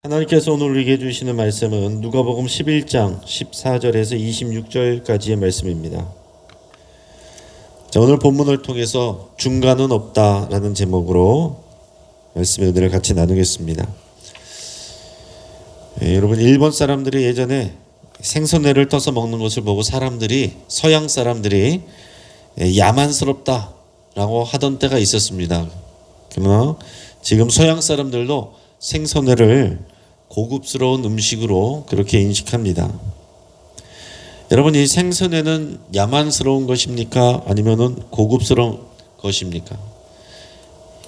하나님께서 오늘 우리에게 주시는 말씀은 누가복음 11장 14절에서 26절까지의 말씀입니다. 자, 오늘 본문을 통해서 중간은 없다라는 제목으로 말씀의 은혜를 같이 나누겠습니다. 여러분, 일본 사람들이 예전에 생선회를 떠서 먹는 것을 보고 서양 사람들이 야만스럽다라고 하던 때가 있었습니다. 그러나 지금 서양 사람들도 생선회를 고급스러운 음식으로 그렇게 인식합니다. 여러분, 이 생선회는 야만스러운 것입니까? 아니면은 고급스러운 것입니까?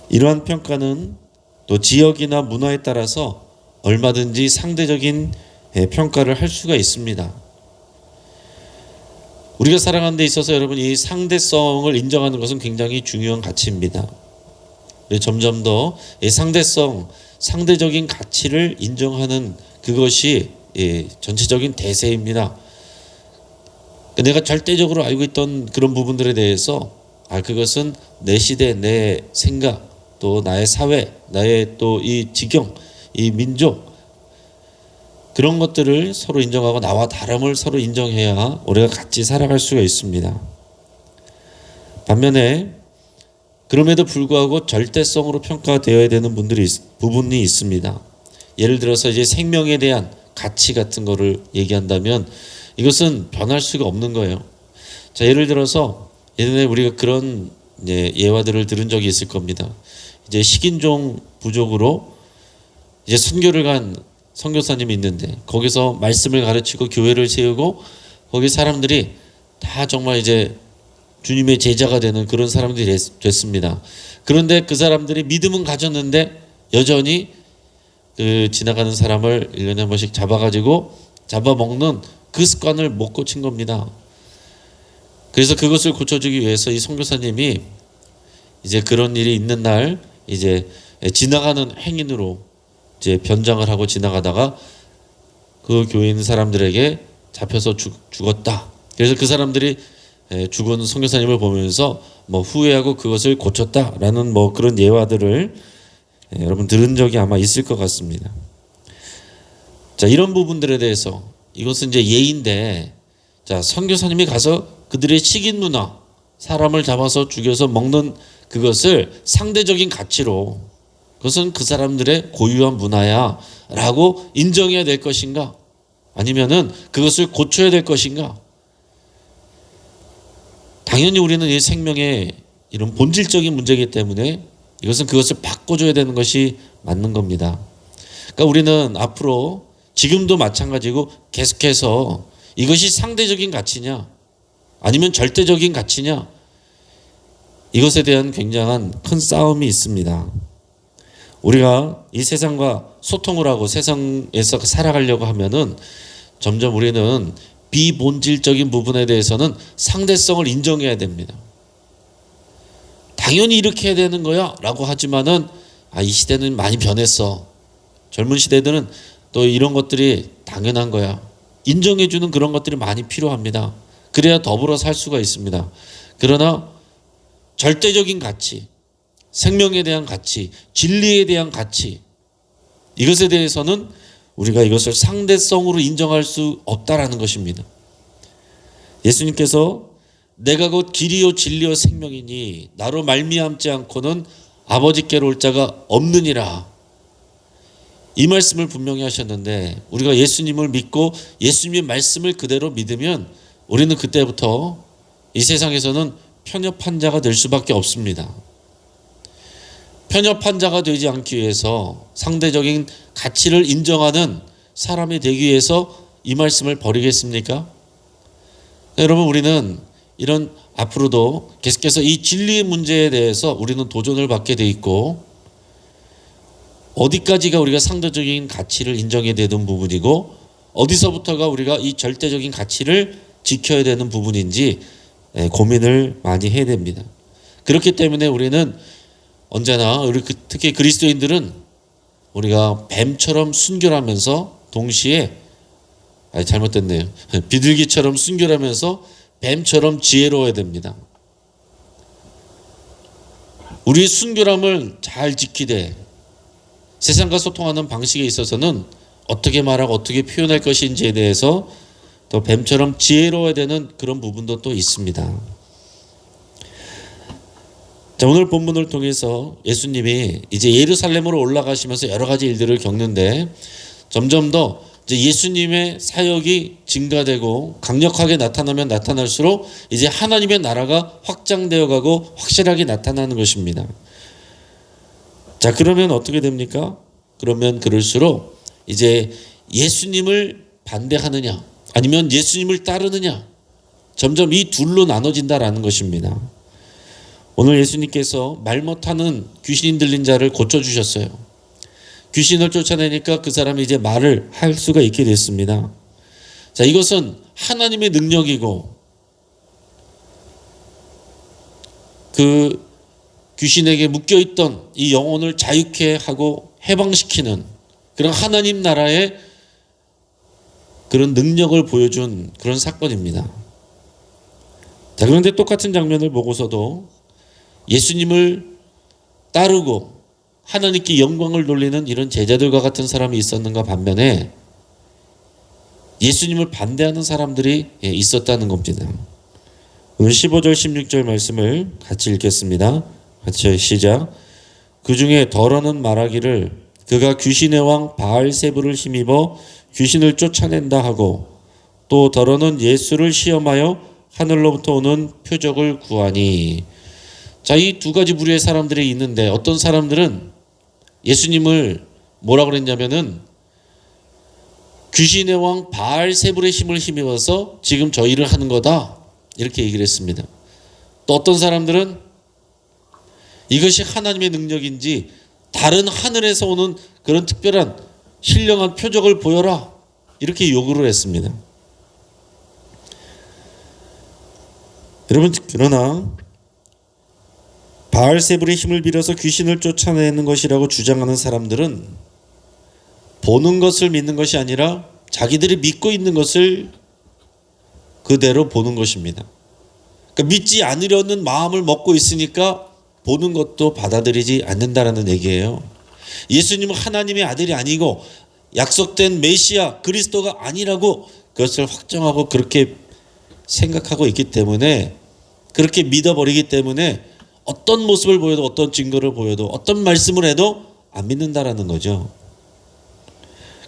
이러한 평가는 또 지역이나 문화에 따라서 얼마든지 상대적인 평가를 할 수가 있습니다. 우리가 살아가는 데 있어서 여러분, 이 상대성을 인정하는 것은 굉장히 중요한 가치입니다. 점점 더 상대적인 가치를 인정하는 그것이 전체적인 대세입니다. 내가 절대적으로 알고 있던 그런 부분들에 대해서 그것은 내 시대, 내 생각, 또 나의 사회, 나의 또 이 지경, 이 민족, 그런 것들을 서로 인정하고 나와 다름을 서로 인정해야 우리가 같이 살아갈 수가 있습니다. 반면에 그럼에도 불구하고 절대성으로 평가되어야 되는 부분이 있습니다. 예를 들어서 이제 생명에 대한 가치 같은 거를 얘기한다면 이것은 변할 수가 없는 거예요. 자, 예를 들어서 예전에 우리가 그런 예화들을 들은 적이 있을 겁니다. 이제 식인종 부족으로 이제 선교를 간 선교사님이 있는데 거기서 말씀을 가르치고 교회를 세우고 거기 사람들이 다 정말 이제 주님의 제자가 되는 그런 사람들이 됐습니다. 그런데 그 사람들이 믿음은 가졌는데 여전히 그 지나가는 사람을 1년에 한 번씩 잡아먹는 그 습관을 못 고친 겁니다. 그래서 그것을 고쳐주기 위해서 이 선교사님이 이제 그런 일이 있는 날 이제 지나가는 행인으로 이제 변장을 하고 지나가다가 그 교회 있는 사람들에게 잡혀서 죽었다. 그래서 그 사람들이 죽은 선교사님을 보면서 후회하고 그것을 고쳤다라는 그런 예화들을 여러분 들은 적이 아마 있을 것 같습니다. 자, 이런 부분들에 대해서 이것은 이제 예인데, 자, 선교사님이 가서 그들의 식인 문화, 사람을 잡아서 죽여서 먹는 그것을 상대적인 가치로 그것은 그 사람들의 고유한 문화야 라고 인정해야 될 것인가? 아니면은 그것을 고쳐야 될 것인가? 당연히 우리는 이 생명의 이런 본질적인 문제이기 때문에 그것을 바꿔줘야 되는 것이 맞는 겁니다. 그러니까 우리는 앞으로 지금도 마찬가지고 계속해서 이것이 상대적인 가치냐 아니면 절대적인 가치냐, 이것에 대한 굉장한 큰 싸움이 있습니다. 우리가 이 세상과 소통을 하고 세상에서 살아가려고 하면은 점점 우리는 비본질적인 부분에 대해서는 상대성을 인정해야 됩니다. 당연히 이렇게 해야 되는 거야 라고 하지만은 이 시대는 많이 변했어. 젊은 시대들은 또 이런 것들이 당연한 거야. 인정해주는 그런 것들이 많이 필요합니다. 그래야 더불어 살 수가 있습니다. 그러나 절대적인 가치, 생명에 대한 가치, 진리에 대한 가치, 이것에 대해서는 우리가 이것을 상대성으로 인정할 수 없다라는 것입니다. 예수님께서 내가 곧 길이요 진리요 생명이니 나로 말미암지 않고는 아버지께로 올 자가 없느니라, 이 말씀을 분명히 하셨는데 우리가 예수님을 믿고 예수님의 말씀을 그대로 믿으면 우리는 그때부터 이 세상에서는 편협한 자가 될 수밖에 없습니다. 편협한 자가 되지 않기 위해서 상대적인 가치를 인정하는 사람이 되기 위해서 이 말씀을 버리겠습니까? 여러분, 우리는 이런 앞으로도 계속해서 이 진리의 문제에 대해서 우리는 도전을 받게 돼 있고, 어디까지가 우리가 상대적인 가치를 인정해야 되는 부분이고 어디서부터가 우리가 이 절대적인 가치를 지켜야 되는 부분인지 고민을 많이 해야 됩니다. 그렇기 때문에 우리는 언제나 특히 그리스도인들은 우리가 뱀처럼 순결하면서 동시에 잘못됐네요. 비둘기처럼 순결하면서 뱀처럼 지혜로워야 됩니다. 우리의 순결함을 잘 지키되 세상과 소통하는 방식에 있어서는 어떻게 말하고 어떻게 표현할 것인지에 대해서 또 뱀처럼 지혜로워야 되는 그런 부분도 또 있습니다. 자, 오늘 본문을 통해서 예수님이 이제 예루살렘으로 올라가시면서 여러 가지 일들을 겪는데 점점 더 이제 예수님의 사역이 증가되고 강력하게 나타나면 나타날수록 이제 하나님의 나라가 확장되어 가고 확실하게 나타나는 것입니다. 자, 그러면 어떻게 됩니까? 그러면 그럴수록 이제 예수님을 반대하느냐 아니면 예수님을 따르느냐 점점 이 둘로 나눠진다라는 것입니다. 오늘 예수님께서 말 못하는 귀신 들린 자를 고쳐주셨어요. 귀신을 쫓아내니까 그 사람이 이제 말을 할 수가 있게 됐습니다. 자, 이것은 하나님의 능력이고 그 귀신에게 묶여있던 이 영혼을 자유케 하고 해방시키는 그런 하나님 나라의 그런 능력을 보여준 그런 사건입니다. 자, 그런데 똑같은 장면을 보고서도 예수님을 따르고 하나님께 영광을 돌리는 이런 제자들과 같은 사람이 있었는가 반면에 예수님을 반대하는 사람들이 있었다는 겁니다. 오늘 15절 16절 말씀을 같이 읽겠습니다. 같이 시작. 그 중에 더러는 말하기를 그가 귀신의 왕 바알세불을 힘입어 귀신을 쫓아낸다 하고 또 더러는 예수를 시험하여 하늘로부터 오는 표적을 구하니. 자, 이 두 가지 부류의 사람들이 있는데 어떤 사람들은 예수님을 뭐라 그랬냐면은 귀신의 왕 바알세불의 힘을 힘입어서 지금 저 일을 하는 거다 이렇게 얘기를 했습니다. 또 어떤 사람들은 이것이 하나님의 능력인지 다른 하늘에서 오는 그런 특별한 신령한 표적을 보여라 이렇게 요구를 했습니다. 여러분, 그러나 바알세불의 힘을 빌어서 귀신을 쫓아내는 것이라고 주장하는 사람들은 보는 것을 믿는 것이 아니라 자기들이 믿고 있는 것을 그대로 보는 것입니다. 그러니까 믿지 않으려는 마음을 먹고 있으니까 보는 것도 받아들이지 않는다라는 얘기예요. 예수님은 하나님의 아들이 아니고 약속된 메시아 그리스도가 아니라고 그것을 확정하고 그렇게 생각하고 있기 때문에 그렇게 믿어버리기 때문에 어떤 모습을 보여도 어떤 증거를 보여도 어떤 말씀을 해도 안 믿는다라는 거죠.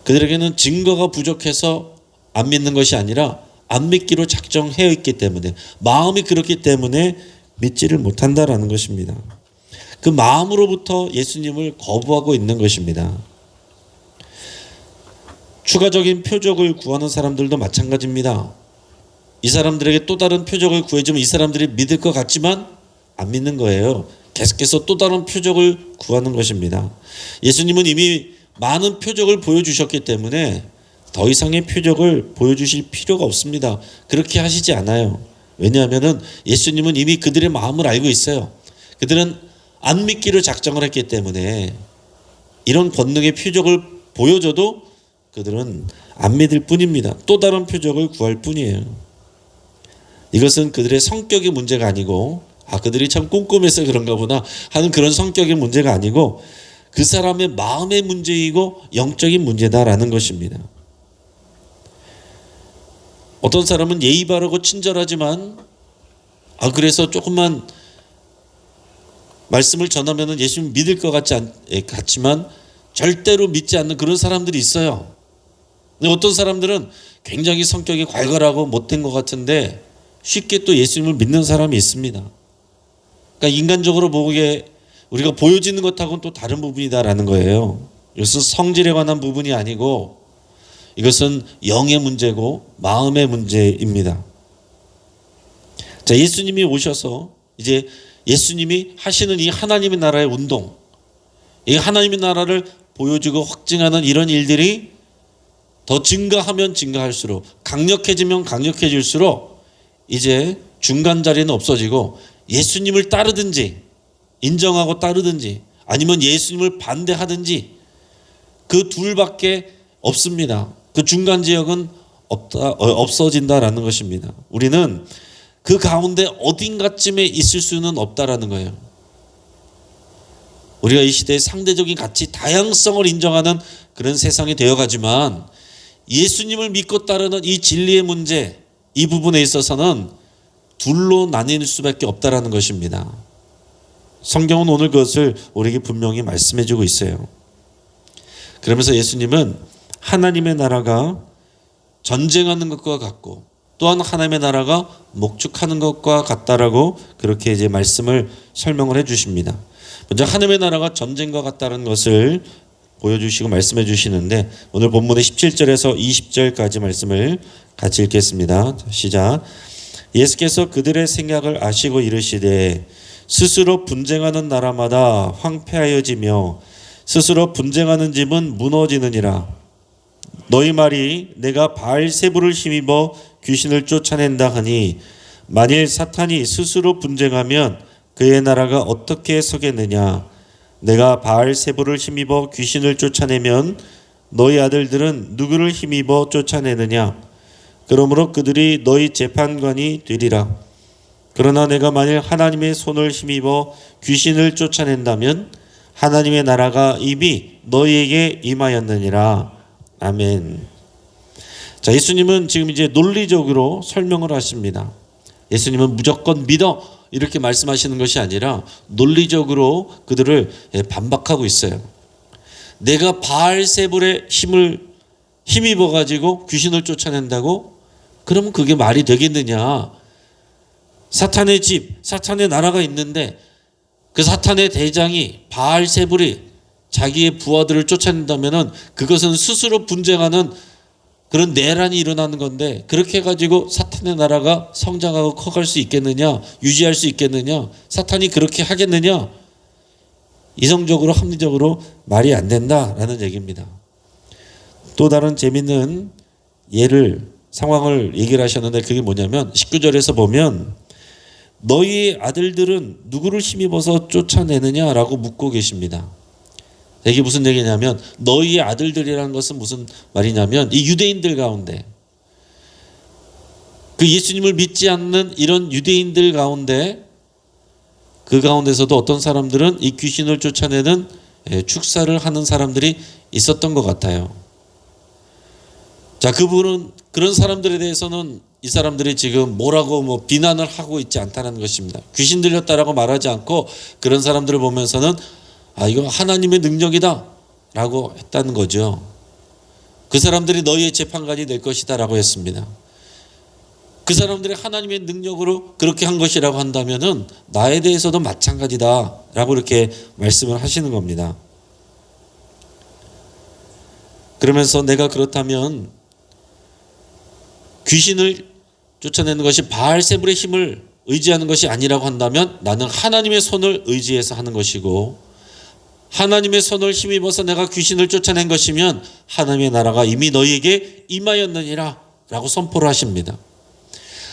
그들에게는 증거가 부족해서 안 믿는 것이 아니라 안 믿기로 작정해 있기 때문에 마음이 그렇기 때문에 믿지를 못한다라는 것입니다. 그 마음으로부터 예수님을 거부하고 있는 것입니다. 추가적인 표적을 구하는 사람들도 마찬가지입니다. 이 사람들에게 또 다른 표적을 구해주면 이 사람들이 믿을 것 같지만 안 믿는 거예요. 계속해서 또 다른 표적을 구하는 것입니다. 예수님은 이미 많은 표적을 보여주셨기 때문에 더 이상의 표적을 보여주실 필요가 없습니다. 그렇게 하시지 않아요. 왜냐하면 예수님은 이미 그들의 마음을 알고 있어요. 그들은 안 믿기를 작정을 했기 때문에 이런 권능의 표적을 보여줘도 그들은 안 믿을 뿐입니다. 또 다른 표적을 구할 뿐이에요. 이것은 그들의 성격의 문제가 아니고 그들이 참 꼼꼼해서 그런가 보다 하는 그런 성격의 문제가 아니고 그 사람의 마음의 문제이고 영적인 문제다라는 것입니다. 어떤 사람은 예의 바르고 친절하지만 그래서 조금만 말씀을 전하면 예수님 믿을 것 같지만 절대로 믿지 않는 그런 사람들이 있어요. 근데 어떤 사람들은 굉장히 성격이 괄괄하고 못된 것 같은데 쉽게 또 예수님을 믿는 사람이 있습니다. 그러니까 인간적으로 보기에 우리가 보여지는 것하고는 또 다른 부분이다라는 거예요. 이것은 성질에 관한 부분이 아니고 이것은 영의 문제고 마음의 문제입니다. 자, 예수님이 오셔서 이제 예수님이 하시는 이 하나님의 나라의 운동, 이 하나님의 나라를 보여주고 확증하는 이런 일들이 더 증가하면 증가할수록 강력해지면 강력해질수록 이제 중간 자리는 없어지고 예수님을 따르든지 인정하고 따르든지 아니면 예수님을 반대하든지 그 둘밖에 없습니다. 그 중간 지역은 없어진다라는 것입니다. 우리는 그 가운데 어딘가쯤에 있을 수는 없다라는 거예요. 우리가 이 시대에 상대적인 가치 다양성을 인정하는 그런 세상이 되어가지만 예수님을 믿고 따르는 이 진리의 문제, 이 부분에 있어서는 둘로 나뉠 수밖에 없다라는 것입니다. 성경은 오늘 그것을 우리에게 분명히 말씀해 주고 있어요. 그러면서 예수님은 하나님의 나라가 전쟁하는 것과 같고 또한 하나님의 나라가 목축하는 것과 같다라고 그렇게 이제 말씀을 설명을 해 주십니다. 먼저 하나님의 나라가 전쟁과 같다는 것을 보여주시고 말씀해 주시는데 오늘 본문의 17절에서 20절까지 말씀을 같이 읽겠습니다. 시작. 예수께서 그들의 생각을 아시고 이르시되 스스로 분쟁하는 나라마다 황폐하여지며 스스로 분쟁하는 집은 무너지느니라. 너희 말이 내가 바알세불을 힘입어 귀신을 쫓아낸다 하니 만일 사탄이 스스로 분쟁하면 그의 나라가 어떻게 서겠느냐. 내가 바알세불을 힘입어 귀신을 쫓아내면 너희 아들들은 누구를 힘입어 쫓아내느냐. 그러므로 그들이 너희 재판관이 되리라. 그러나 내가 만일 하나님의 손을 힘입어 귀신을 쫓아낸다면 하나님의 나라가 이미 너희에게 임하였느니라. 아멘. 자, 예수님은 지금 이제 논리적으로 설명을 하십니다. 예수님은 무조건 믿어 이렇게 말씀하시는 것이 아니라 논리적으로 그들을 반박하고 있어요. 내가 바알세불의 힘입어 가지고 귀신을 쫓아낸다고? 그러면 그게 말이 되겠느냐? 사탄의 집, 사탄의 나라가 있는데 그 사탄의 대장이 바알세불이 자기의 부하들을 쫓아낸다면은 그것은 스스로 분쟁하는 그런 내란이 일어나는 건데 그렇게 해가지고 사탄의 나라가 성장하고 커갈 수 있겠느냐? 유지할 수 있겠느냐? 사탄이 그렇게 하겠느냐? 이성적으로 합리적으로 말이 안 된다라는 얘기입니다. 또 다른 재밌는 상황을 얘기를 하셨는데 그게 뭐냐면 19절에서 보면 너희 아들들은 누구를 힘입어서 쫓아내느냐라고 묻고 계십니다. 이게 무슨 얘기냐면 너희의 아들들이라는 것은 무슨 말이냐면 이 유대인들 가운데 그 예수님을 믿지 않는 이런 유대인들 가운데 그 가운데서도 어떤 사람들은 이 귀신을 쫓아내는 축사를 하는 사람들이 있었던 것 같아요. 자, 그분은 그런 사람들에 대해서는 이 사람들이 지금 뭐라고 비난을 하고 있지 않다는 것입니다. 귀신 들렸다라고 말하지 않고 그런 사람들을 보면서는 이거 하나님의 능력이다 라고 했다는 거죠. 그 사람들이 너희의 재판관이 될 것이다 라고 했습니다. 그 사람들이 하나님의 능력으로 그렇게 한 것이라고 한다면은 나에 대해서도 마찬가지다 라고 이렇게 말씀을 하시는 겁니다. 그러면서 내가 그렇다면 귀신을 쫓아내는 것이 바알세불의 힘을 의지하는 것이 아니라고 한다면 나는 하나님의 손을 의지해서 하는 것이고 하나님의 손을 힘입어서 내가 귀신을 쫓아낸 것이면 하나님의 나라가 이미 너희에게 임하였느니라 라고 선포를 하십니다.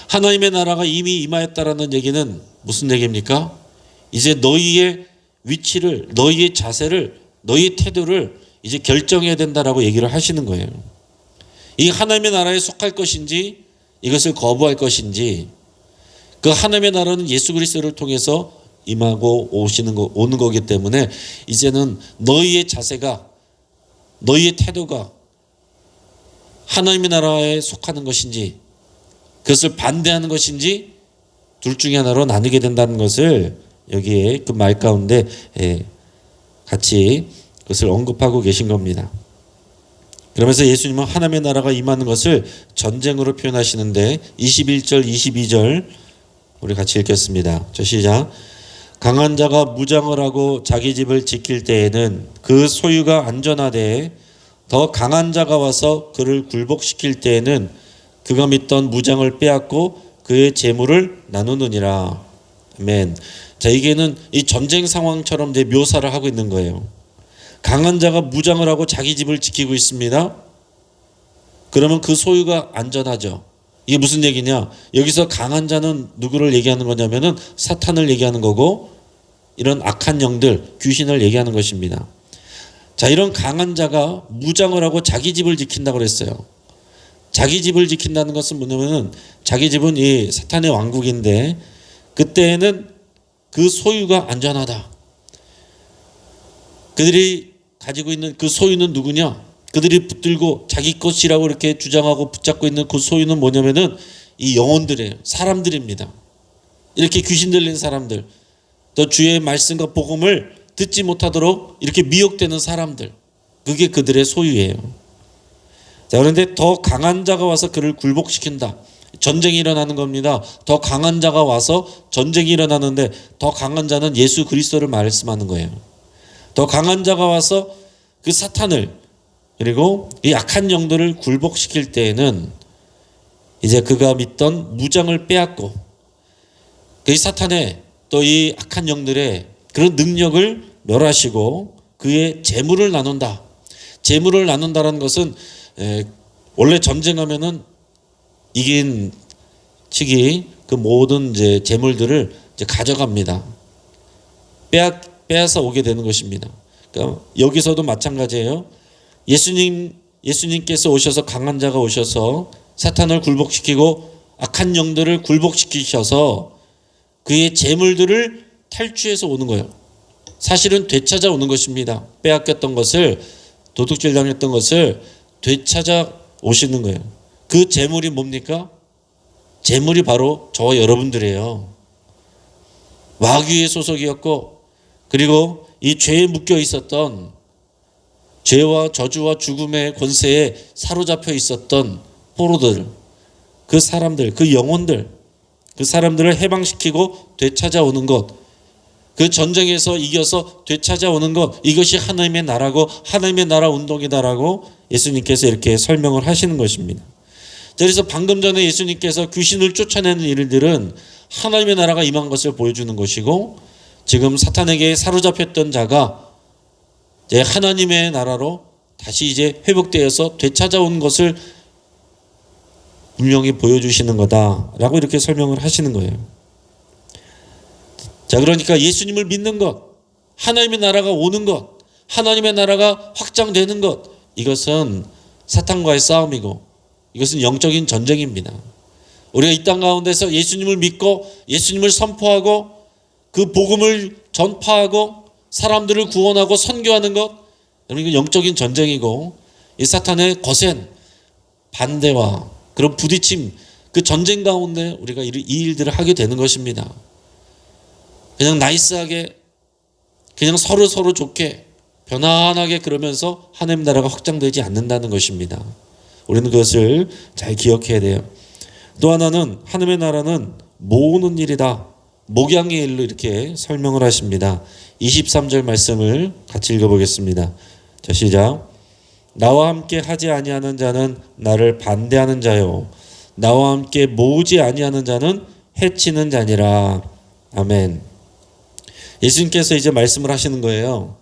하나님의 나라가 이미 임하였다라는 얘기는 무슨 얘기입니까? 이제 너희의 위치를, 너희의 자세를, 너희의 태도를 이제 결정해야 된다라고 얘기를 하시는 거예요. 이 하나님의 나라에 속할 것인지 이것을 거부할 것인지 그 하나님의 나라는 예수 그리스도를 통해서 임하고 오는 거기 때문에 이제는 너희의 자세가 너희의 태도가 하나님의 나라에 속하는 것인지 그것을 반대하는 것인지 둘 중에 하나로 나누게 된다는 것을 여기에 그 말 가운데 같이 그것을 언급하고 계신 겁니다. 그러면서 예수님은 하나님의 나라가 임하는 것을 전쟁으로 표현하시는데 21절 22절 우리 같이 읽겠습니다. 시작. 강한 자가 무장을 하고 자기 집을 지킬 때에는 그 소유가 안전하되 더 강한 자가 와서 그를 굴복시킬 때에는 그가 믿던 무장을 빼앗고 그의 재물을 나누느니라. 아멘. 자, 이게는 이 전쟁 상황처럼 이제 묘사를 하고 있는 거예요. 강한 자가 무장을 하고 자기 집을 지키고 있습니다. 그러면 그 소유가 안전하죠. 이게 무슨 얘기냐? 여기서 강한 자는 누구를 얘기하는 거냐면은 사탄을 얘기하는 거고 이런 악한 영들, 귀신을 얘기하는 것입니다. 자, 이런 강한 자가 무장을 하고 자기 집을 지킨다고 그랬어요. 자기 집을 지킨다는 것은 뭐냐면은 자기 집은 이 사탄의 왕국인데 그때에는 그 소유가 안전하다. 그들이 가지고 있는 그 소유는 누구냐? 그들이 붙들고 자기 것이라고 이렇게 주장하고 붙잡고 있는 그 소유는 뭐냐면은 이 영혼들이에요. 사람들입니다. 이렇게 귀신 들린 사람들, 또 주의 말씀과 복음을 듣지 못하도록 이렇게 미혹되는 사람들, 그게 그들의 소유예요. 자, 그런데 더 강한 자가 와서 그를 굴복시킨다. 전쟁이 일어나는 겁니다. 더 강한 자가 와서 전쟁이 일어나는데 더 강한 자는 예수 그리스도를 말씀하는 거예요. 더 강한 자가 와서 그 사탄을 그리고 이 악한 영들을 굴복시킬 때에는 이제 그가 믿던 무장을 빼앗고 그 사탄의 또 이 악한 영들의 그런 능력을 멸하시고 그의 재물을 나눈다. 재물을 나눈다는 것은 원래 전쟁하면은 이긴 측이 그 모든 이제 재물들을 이제 가져갑니다. 빼앗아 오게 되는 것입니다. 그러니까 여기서도 마찬가지예요. 예수님께서 오셔서 강한 자가 오셔서 사탄을 굴복시키고 악한 영들을 굴복시키셔서 그의 재물들을 탈취해서 오는 거예요. 사실은 되찾아 오는 것입니다. 빼앗겼던 것을, 도둑질 당했던 것을 되찾아 오시는 거예요. 그 재물이 뭡니까? 재물이 바로 저와 여러분들이에요. 마귀의 소속이었고 그리고 이 죄에 묶여 있었던, 죄와 저주와 죽음의 권세에 사로잡혀 있었던 포로들, 그 사람들, 그 영혼들, 그 사람들을 해방시키고 되찾아오는 것, 그 전쟁에서 이겨서 되찾아오는 것, 이것이 하나님의 나라고 하나님의 나라 운동이다라고 예수님께서 이렇게 설명을 하시는 것입니다. 그래서 방금 전에 예수님께서 귀신을 쫓아내는 일들은 하나님의 나라가 임한 것을 보여주는 것이고, 지금 사탄에게 사로잡혔던 자가 이제 하나님의 나라로 다시 이제 회복되어서 되찾아온 것을 분명히 보여주시는 거다라고 이렇게 설명을 하시는 거예요. 자, 그러니까 예수님을 믿는 것, 하나님의 나라가 오는 것, 하나님의 나라가 확장되는 것, 이것은 사탄과의 싸움이고 이것은 영적인 전쟁입니다. 우리가 이 땅 가운데서 예수님을 믿고 예수님을 선포하고 그 복음을 전파하고 사람들을 구원하고 선교하는 것, 이건 영적인 전쟁이고, 이 사탄의 거센 반대와 그런 부딪힘, 그 전쟁 가운데 우리가 이 일들을 하게 되는 것입니다. 그냥 나이스하게, 그냥 서로 좋게 편안하게 그러면서 하나님 나라가 확장되지 않는다는 것입니다. 우리는 그것을 잘 기억해야 돼요. 또 하나는 하나님의 나라는 모으는 일이다. 목양의 일로 이렇게 설명을 하십니다. 23절 말씀을 같이 읽어보겠습니다. 자, 시작. 나와 함께 하지 아니하는 자는 나를 반대하는 자요, 나와 함께 모으지 아니하는 자는 해치는 자니라. 아멘. 예수님께서 이제 말씀을 하시는 거예요.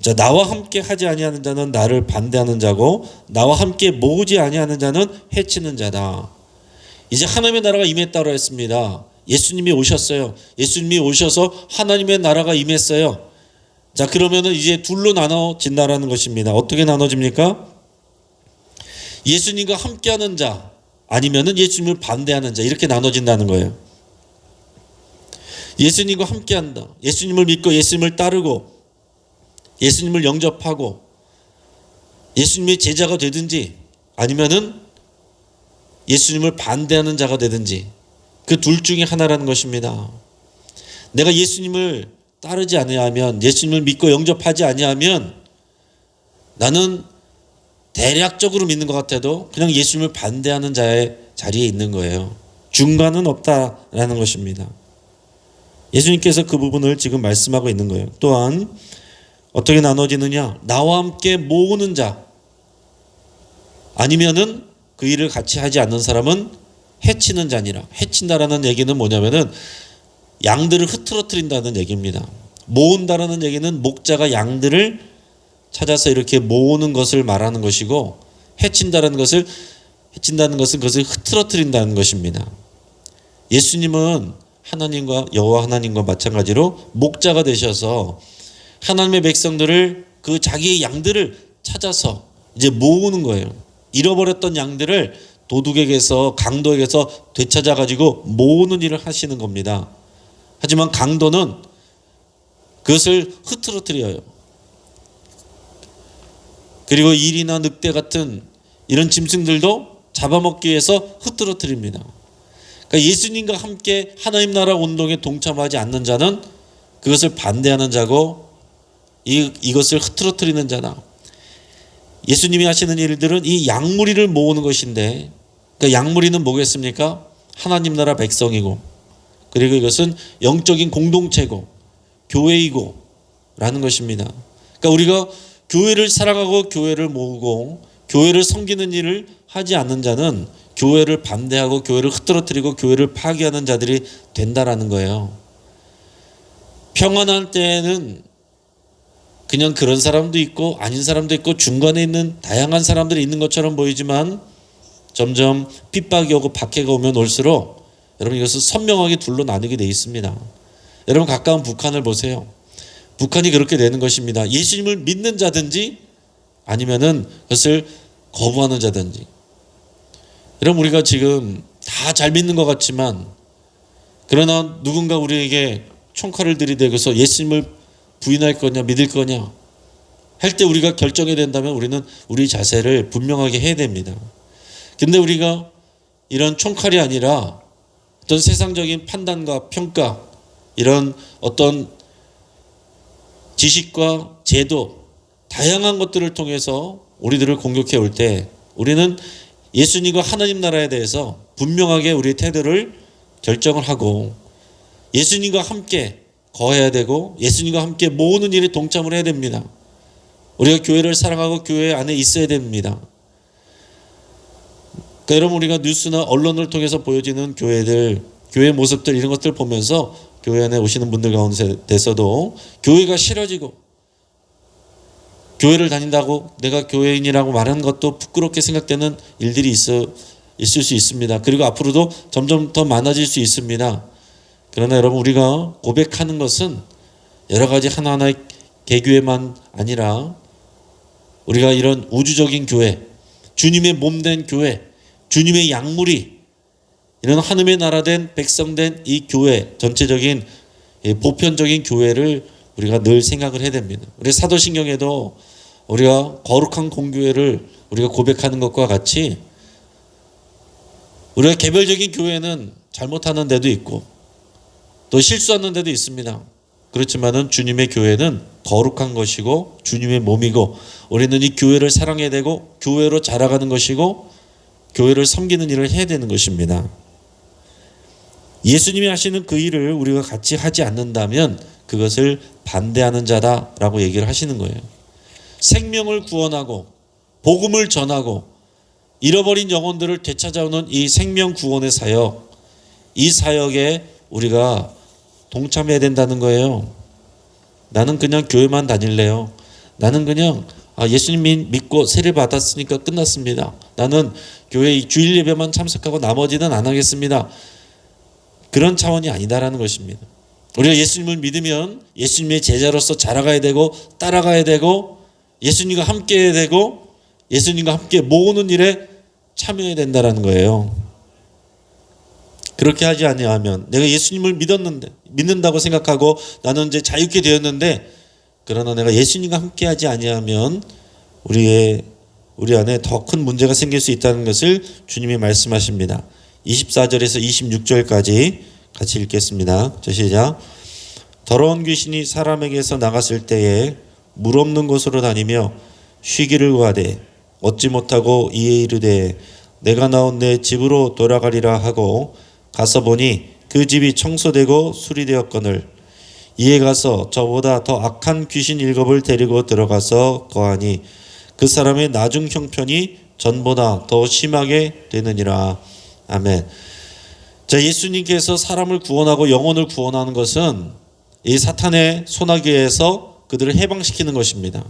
자, 나와 함께 하지 아니하는 자는 나를 반대하는 자고 나와 함께 모으지 아니하는 자는 해치는 자다. 이제 하나님의 나라가 임했다고 했습니다. 예수님이 오셨어요. 예수님이 오셔서 하나님의 나라가 임했어요. 자, 그러면은 이제 둘로 나눠진다라는 것입니다. 어떻게 나눠집니까? 예수님과 함께하는 자, 아니면은 예수님을 반대하는 자, 이렇게 나눠진다는 거예요. 예수님과 함께한다. 예수님을 믿고 예수님을 따르고 예수님을 영접하고 예수님의 제자가 되든지, 아니면은 예수님을 반대하는 자가 되든지, 그 둘 중에 하나라는 것입니다. 내가 예수님을 따르지 아니하면, 예수님을 믿고 영접하지 아니하면 나는 대략적으로 믿는 것 같아도 그냥 예수님을 반대하는 자의 자리에 있는 거예요. 중간은 없다라는 것입니다. 예수님께서 그 부분을 지금 말씀하고 있는 거예요. 또한 어떻게 나눠지느냐? 나와 함께 모으는 자, 아니면은 그 일을 같이 하지 않는 사람은 해치는 자니라. 해친다라는 얘기는 뭐냐면은 양들을 흐트러뜨린다는 얘기입니다. 모은다라는 얘기는 목자가 양들을 찾아서 이렇게 모으는 것을 말하는 것이고, 해친다는 것은 그것을 흐트러뜨린다는 것입니다. 예수님은 하나님과 여호와 하나님과 마찬가지로 목자가 되셔서 하나님의 백성들을, 그 자기의 양들을 찾아서 이제 모으는 거예요. 잃어버렸던 양들을 도둑에게서, 강도에게서 되찾아 가지고 모으는 일을 하시는 겁니다. 하지만 강도는 그것을 흐트러뜨려요. 그리고 일이나 늑대 같은 이런 짐승들도 잡아먹기 위해서 흩뜨러뜨립니다. 그러니까 예수님과 함께 하나님 나라 운동에 동참하지 않는 자는 그것을 반대하는 자고 이것을 흩뜨러뜨리는 자다. 예수님이 하시는 일들은 이 양무리를 모으는 것인데, 그러니까 양무리는 뭐겠습니까? 하나님 나라 백성이고, 그리고 이것은 영적인 공동체고 교회이고 라는 것입니다. 그러니까 우리가 교회를 사랑하고 교회를 모으고 교회를 섬기는 일을 하지 않는 자는 교회를 반대하고 교회를 흩뜨러뜨리고 교회를 파괴하는 자들이 된다라는 거예요. 평안할 때에는 그냥 그런 사람도 있고 아닌 사람도 있고 중간에 있는 다양한 사람들이 있는 것처럼 보이지만 점점 핍박이 오고 박해가 오면 올수록 여러분 이것은 선명하게 둘로 나누게 되어 있습니다. 여러분 가까운 북한을 보세요. 북한이 그렇게 되는 것입니다. 예수님을 믿는 자든지 아니면은 그것을 거부하는 자든지. 여러분 우리가 지금 다 잘 믿는 것 같지만 그러나 누군가 우리에게 총칼을 들이대고서 예수님을 부인할 거냐 믿을 거냐 할 때 우리가 결정해야 된다면 우리는 우리 자세를 분명하게 해야 됩니다. 근데 우리가 이런 총칼이 아니라 어떤 세상적인 판단과 평가, 이런 어떤 지식과 제도, 다양한 것들을 통해서 우리들을 공격해 올 때 우리는 예수님과 하나님 나라에 대해서 분명하게 우리의 태도를 결정을 하고 예수님과 함께 거해야 되고 예수님과 함께 모으는 일에 동참을 해야 됩니다. 우리가 교회를 사랑하고 교회 안에 있어야 됩니다. 그러니까 여러분 우리가 뉴스나 언론을 통해서 보여지는 교회들, 교회 모습들 이런 것들 보면서 교회 안에 오시는 분들 가운데서도 교회가 싫어지고 교회를 다닌다고 내가 교회인이라고 말하는 것도 부끄럽게 생각되는 일들이 있을 수 있습니다. 그리고 앞으로도 점점 더 많아질 수 있습니다. 그러나 여러분 우리가 고백하는 것은 여러 가지 하나하나의 개교회만 아니라 우리가 이런 우주적인 교회, 주님의 몸된 교회, 주님의 양무리, 이런 하늘의 나라된 백성된 이 교회, 전체적인 보편적인 교회를 우리가 늘 생각을 해야 됩니다. 우리 사도신경에도 우리가 거룩한 공교회를 우리가 고백하는 것과 같이 우리가 개별적인 교회는 잘못하는 데도 있고 또 실수하는 데도 있습니다. 그렇지만은 주님의 교회는 거룩한 것이고 주님의 몸이고 우리는 이 교회를 사랑해야 되고 교회로 자라가는 것이고 교회를 섬기는 일을 해야 되는 것입니다. 예수님이 하시는 그 일을 우리가 같이 하지 않는다면 그것을 반대하는 자다라고 얘기를 하시는 거예요. 생명을 구원하고 복음을 전하고 잃어버린 영혼들을 되찾아오는 이 생명 구원의 사역, 이 사역에 우리가 동참해야 된다는 거예요. 나는 그냥 교회만 다닐래요. 나는 그냥 예수님 믿고 세례 받았으니까 끝났습니다. 나는 교회 주일 예배만 참석하고 나머지는 안 하겠습니다. 그런 차원이 아니다라는 것입니다. 우리가 예수님을 믿으면 예수님의 제자로서 자라가야 되고 따라가야 되고 예수님과 함께 해야 되고 예수님과 함께 모으는 일에 참여해야 된다는 거예요. 그렇게 하지 아니하면 내가 예수님을 믿는다고 생각하고 나는 이제 자유케 되었는데 그러나 내가 예수님과 함께 하지 아니하면 우리 안에 더 큰 문제가 생길 수 있다는 것을 주님이 말씀하십니다. 24절에서 26절까지 같이 읽겠습니다. 시작. 더러운 귀신이 사람에게서 나갔을 때에 물 없는 곳으로 다니며 쉬기를 구하되 얻지 못하고 이에 이르되 내가 나온 내 집으로 돌아가리라 하고 가서 보니 그 집이 청소되고 수리되었거늘 이에 가서 저보다 더 악한 귀신 7을 데리고 들어가서 거하니 그 사람의 나중 형편이 전보다 더 심하게 되느니라. 아멘. 자, 예수님께서 사람을 구원하고 영혼을 구원하는 것은 이 사탄의 소나기에서 그들을 해방시키는 것입니다.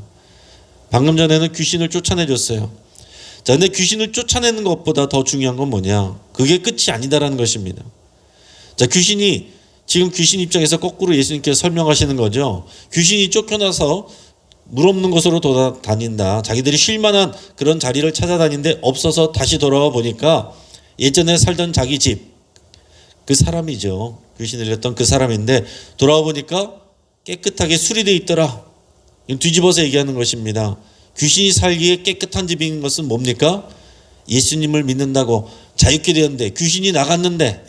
방금 전에는 귀신을 쫓아내줬어요. 자, 근데 귀신을 쫓아내는 것보다 더 중요한 건 뭐냐? 그게 끝이 아니다라는 것입니다. 자, 지금 귀신 입장에서 거꾸로 예수님께서 설명하시는 거죠. 귀신이 쫓겨나서 물 없는 곳으로 돌아다닌다. 자기들이 쉴 만한 그런 자리를 찾아다니는데 없어서 다시 돌아와 보니까 예전에 살던 자기 집, 그 사람이죠. 귀신을 들렸던 그 사람인데 돌아와 보니까 깨끗하게 수리되어 있더라. 뒤집어서 얘기하는 것입니다. 귀신이 살기에 깨끗한 집인 것은 뭡니까? 예수님을 믿는다고 자유케 되었는데 귀신이 나갔는데,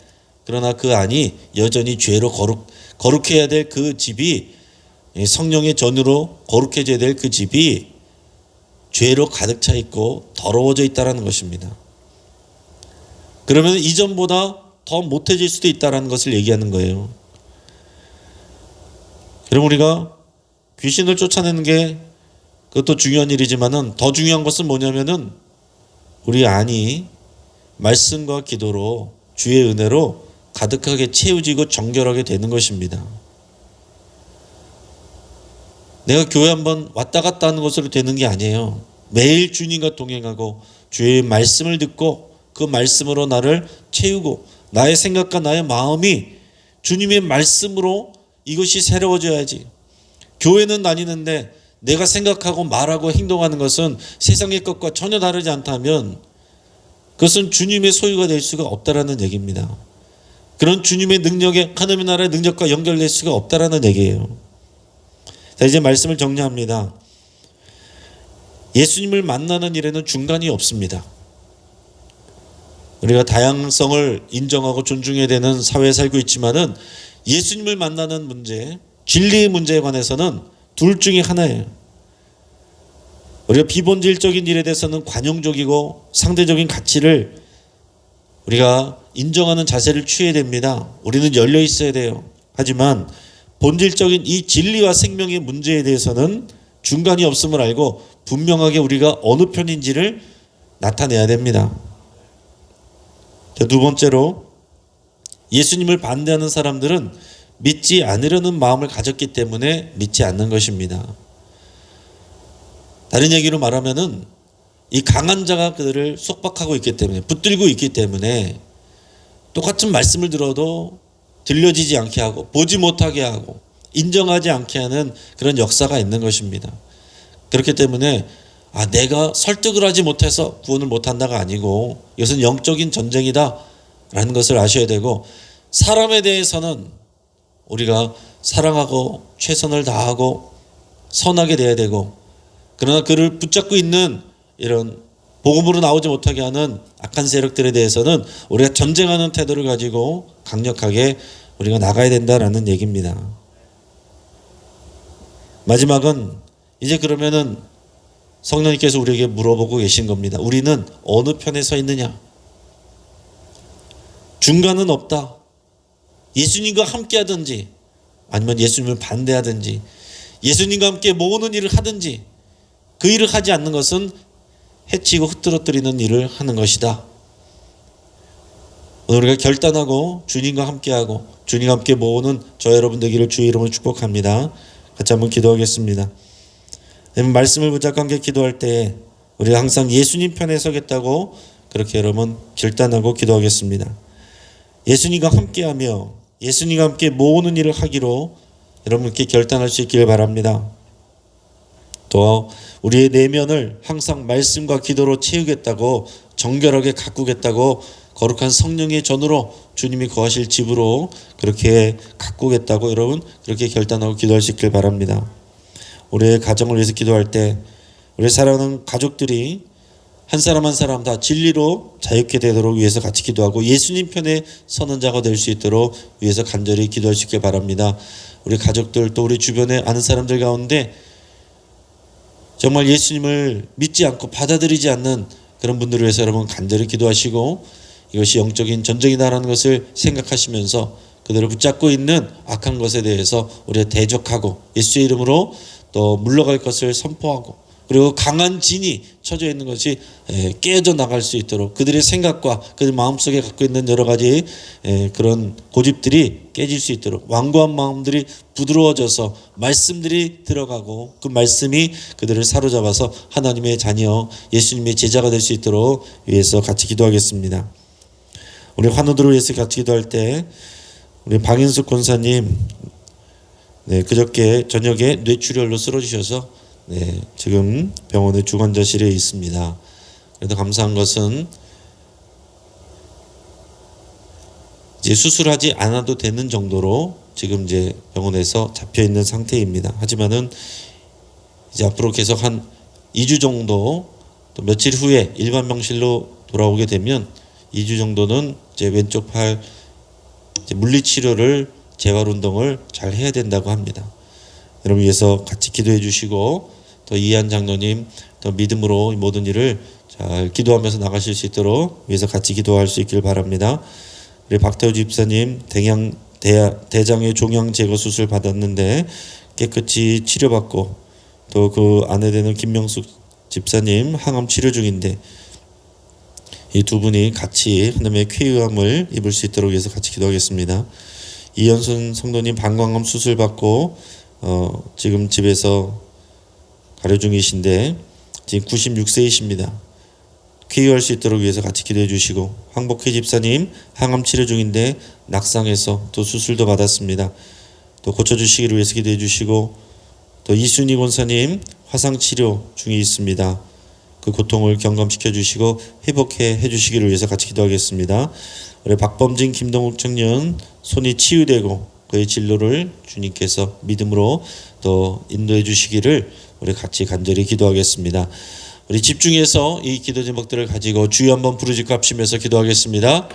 그러나 그 안이 여전히 죄로 거룩해야 될 그 집이, 성령의 전으로 거룩해져야 될 그 집이 죄로 가득 차 있고 더러워져 있다는 것입니다. 그러면 이전보다 더 못해질 수도 있다는 것을 얘기하는 거예요. 그럼 우리가 귀신을 쫓아내는 게 그것도 중요한 일이지만은 더 중요한 것은 뭐냐면은 우리 안이 말씀과 기도로 주의 은혜로 가득하게 채워지고 정결하게 되는 것입니다. 내가 교회 한번 왔다 갔다 하는 것으로 되는 게 아니에요. 매일 주님과 동행하고 주의 말씀을 듣고 그 말씀으로 나를 채우고 나의 생각과 나의 마음이 주님의 말씀으로 이것이 새로워져야지. 교회는 다니는데 내가 생각하고 말하고 행동하는 것은 세상의 것과 전혀 다르지 않다면 그것은 주님의 소유가 될 수가 없다라는 얘기입니다. 그런 주님의 능력에, 하나님의 나라의 능력과 연결될 수가 없다라는 얘기예요. 자, 이제 말씀을 정리합니다. 예수님을 만나는 일에는 중간이 없습니다. 우리가 다양성을 인정하고 존중해야 되는 사회에 살고 있지만은 예수님을 만나는 문제, 진리의 문제에 관해서는 둘 중에 하나예요. 우리가 비본질적인 일에 대해서는 관용적이고 상대적인 가치를 우리가 인정하는 자세를 취해야 됩니다. 우리는 열려 있어야 돼요. 하지만 본질적인 이 진리와 생명의 문제에 대해서는 중간이 없음을 알고 분명하게 우리가 어느 편인지를 나타내야 됩니다. 두 번째로, 예수님을 반대하는 사람들은 믿지 않으려는 마음을 가졌기 때문에 믿지 않는 것입니다. 다른 얘기로 말하면은 이 강한 자가 그들을 속박하고 있기 때문에, 붙들고 있기 때문에 똑같은 말씀을 들어도 들려지지 않게 하고 보지 못하게 하고 인정하지 않게 하는 그런 역사가 있는 것입니다. 그렇기 때문에 내가 설득을 하지 못해서 구원을 못한다가 아니고 이것은 영적인 전쟁이다 라는 것을 아셔야 되고, 사람에 대해서는 우리가 사랑하고 최선을 다하고 선하게 돼야 되고, 그러나 그를 붙잡고 있는 이런 복음으로 나오지 못하게 하는 악한 세력들에 대해서는 우리가 전쟁하는 태도를 가지고 강력하게 우리가 나가야 된다라는 얘기입니다. 마지막은 이제 그러면은 성령님께서 우리에게 물어보고 계신 겁니다. 우리는 어느 편에 서 있느냐? 중간은 없다. 예수님과 함께 하든지 아니면 예수님을 반대하든지 예수님과 함께 모으는 일을 하든지 그 일을 하지 않는 것은 해치고 흩어뜨리는 일을 하는 것이다. 오늘 우리가 결단하고 주님과 함께하고 주님과 함께 모으는 저 여러분 되기를 주의 이름으로 축복합니다. 같이 한번 기도하겠습니다. 말씀을 붙잡고 함께 기도할 때 우리가 항상 예수님 편에 서겠다고 그렇게 여러분 결단하고 기도하겠습니다. 예수님과 함께하며 예수님과 함께 모으는 일을 하기로 여러분 이렇게 결단할 수 있기를 바랍니다. 또 우리의 내면을 항상 말씀과 기도로 채우겠다고, 정결하게 가꾸겠다고, 거룩한 성령의 전으로 주님이 거하실 집으로 그렇게 가꾸겠다고 여러분 그렇게 결단하고 기도할 수 있기를 바랍니다. 우리의 가정을 위해서 기도할 때 우리 사랑하는 가족들이 한 사람 한 사람 다 진리로 자유케 되도록 위해서 같이 기도하고 예수님 편에 서는 자가 될 수 있도록 위해서 간절히 기도할 수 있길 바랍니다. 우리 가족들 또 우리 주변에 아는 사람들 가운데 정말 예수님을 믿지 않고 받아들이지 않는 그런 분들을 위해서 여러분 간절히 기도하시고, 이것이 영적인 전쟁이다라는 것을 생각하시면서 그들을 붙잡고 있는 악한 것에 대해서 우리가 대적하고 예수의 이름으로 또 물러갈 것을 선포하고, 그리고 강한 진이 쳐져 있는 것이 깨져 나갈 수 있도록 그들의 생각과 그들 마음속에 갖고 있는 여러 가지 그런 고집들이 깨질 수 있도록 완고한 마음들이 부드러워져서 말씀들이 들어가고 그 말씀이 그들을 사로잡아서 하나님의 자녀 예수님의 제자가 될 수 있도록 위해서 같이 기도하겠습니다. 우리 환우들을 위해서 같이 기도할 때 우리 방인숙 권사님 그저께 저녁에 뇌출혈로 쓰러지셔서 지금 병원의 중환자실에 있습니다. 그래도 감사한 것은 이제 수술하지 않아도 되는 정도로 지금 이제 병원에서 잡혀 있는 상태입니다. 하지만은 이제 앞으로 계속 한 2주 정도 또 며칠 후에 일반 병실로 돌아오게 되면 2주 정도는 이제 왼쪽 팔 이제 물리치료를 재활 운동을 잘 해야 된다고 합니다. 여러분 위해서 같이 기도해 주시고 또 이한 장로님 또 믿음으로 모든 일을 잘 기도하면서 나가실 수 있도록 위해서 같이 기도할 수 있길 바랍니다. 우리 박태호 집사님 대장의 종양 제거 수술 받았는데 깨끗이 치료받고 또 그 아내 되는 김명숙 집사님 항암 치료 중인데 이 두 분이 같이 하나님의 쾌유함을 입을 수 있도록 위해서 같이 기도하겠습니다. 이현순 성도님 방광암 수술 받고 지금 집에서 가려 중이신데 지금 96세이십니다. 쾌유할 수 있도록 위해서 같이 기도해 주시고 황복희 집사님 항암 치료 중인데 낙상해서 또 수술도 받았습니다. 또 고쳐주시기를 위해서 기도해 주시고 또 이순희 권사님 화상 치료 중에 있습니다. 그 고통을 경감시켜 주시고 회복해 주시기를 위해서 같이 기도하겠습니다. 우리 박범진 김동욱 청년 손이 치유되고 그의 진로를 주님께서 믿음으로 또 인도해 주시기를 우리 같이 간절히 기도하겠습니다. 우리 집중해서 이 기도 제목들을 가지고 주여 한번 부르짖고 합심해서 기도하겠습니다.